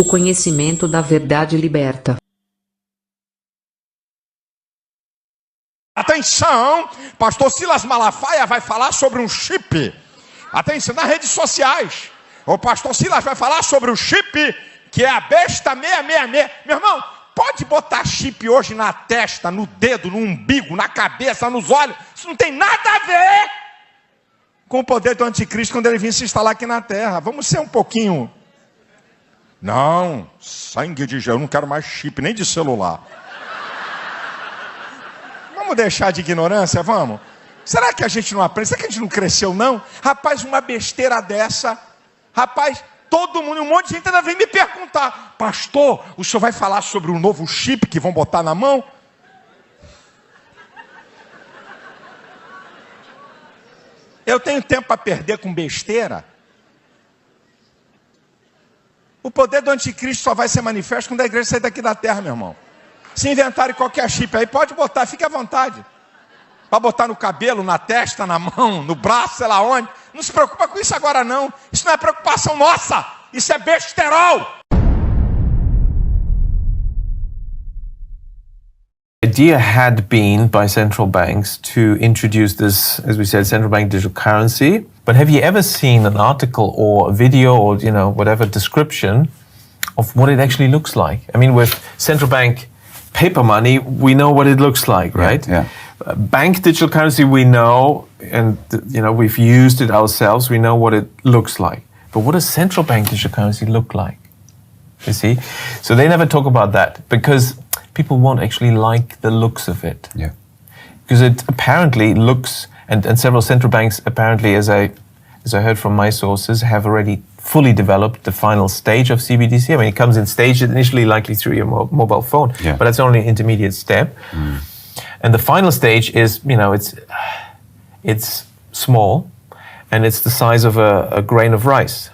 O conhecimento da verdade liberta. Atenção, pastor Silas Malafaia vai falar sobre um chip. Atenção, nas redes sociais. O pastor Silas vai falar sobre o chip que é a besta 666. Meu irmão, pode botar chip hoje na testa, no dedo, no umbigo, na cabeça, nos olhos. Isso não tem nada a ver com o poder do anticristo quando ele vir se instalar aqui na terra. Vamos ser um pouquinho... Não, sangue de Jesus, eu não quero mais chip, nem de celular. Vamos deixar de ignorância, vamos? Será que a gente não aprende? Será que a gente não cresceu, não? Rapaz, uma besteira dessa. Rapaz, todo mundo, um monte de gente ainda vem me perguntar: pastor, o senhor vai falar sobre um novo chip que vão botar na mão? Eu tenho tempo para perder com besteira? O poder do anticristo só vai ser manifesto quando a igreja sair daqui da terra, meu irmão. Se inventarem qualquer chip aí, pode botar, fique à vontade. Para botar no cabelo, na testa, na mão, no braço, sei lá onde. Não se preocupa com isso agora não. Isso não é preocupação nossa. Isso é besterol. The idea had been by central banks to introduce this, as we said, central bank digital currency. But have you ever seen an article or a video or, whatever description of what it actually looks like? I mean, with central bank paper money, we know what it looks like, right? Yeah. Bank digital currency, we know, and we've used it ourselves. We know what it looks like. But what does central bank digital currency look like? You see? So they never talk about that because people won't actually like the looks of it. Yeah. Because it apparently looks, and several central banks apparently, as I heard from my sources, have already fully developed the final stage of CBDC. I mean, it comes in stages initially likely through your mobile phone, yeah. But that's only an intermediate step. And the final stage is, it's small and it's the size of a grain of rice.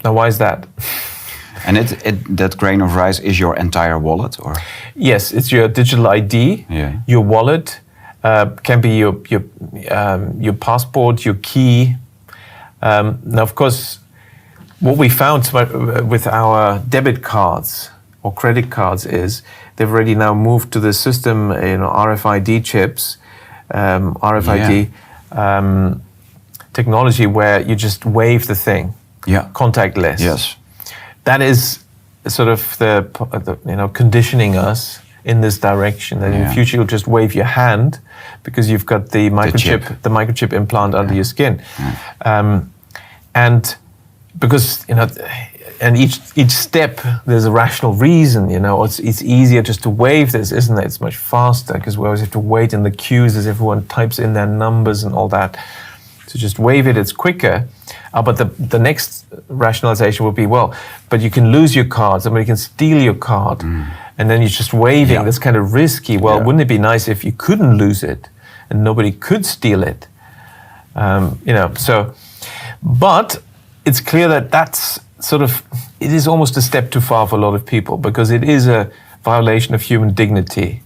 Now, why is that? And that grain of rice is your entire wallet, or? Yes, it's your digital ID, yeah. Your wallet, can be your passport, your key. Now, of course, what we found with our debit cards or credit cards is they've already now moved to the system, RFID chips, RFID technology where you just wave the thing. Yeah. Contactless. Yes. That is sort of the conditioning us in this direction. That in the future you'll just wave your hand because you've got the microchip implant under your skin. And because and each step there's a rational reason. It's easier just to wave this, isn't it? It's much faster because we always have to wait in the queues as everyone types in their numbers and all that. So just wave it, it's quicker. But the next rationalization would be, but you can lose your card, somebody can steal your card, and then you're just waving, that's kind of risky. Wouldn't it be nice if you couldn't lose it and nobody could steal it? But it's clear that that's it is almost a step too far for a lot of people because it is a violation of human dignity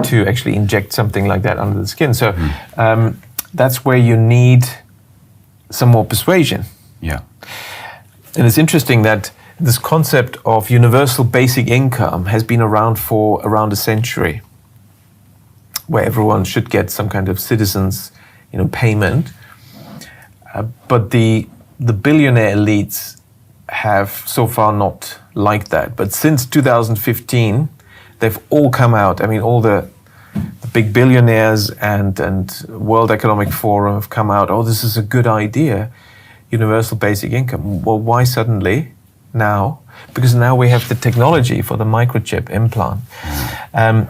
to actually inject something like that under the skin. So that's where you need some more persuasion. Yeah. And it's interesting that this concept of universal basic income has been around for around a century, where everyone should get some kind of citizens, payment. But the billionaire elites have so far not liked that. But since 2015, they've all come out. I mean, all the big billionaires and World Economic Forum have come out, this is a good idea, universal basic income. Well, why suddenly now? Because now we have the technology for the microchip implant. And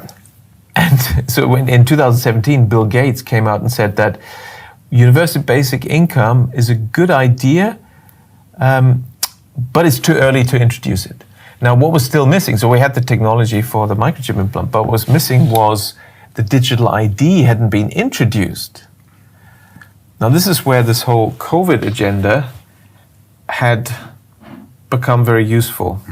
so in 2017, Bill Gates came out and said that universal basic income is a good idea, but it's too early to introduce it. Now, what was still missing? So we had the technology for the microchip implant, but what was missing was the digital ID hadn't been introduced. Now, this is where this whole COVID agenda had become very useful.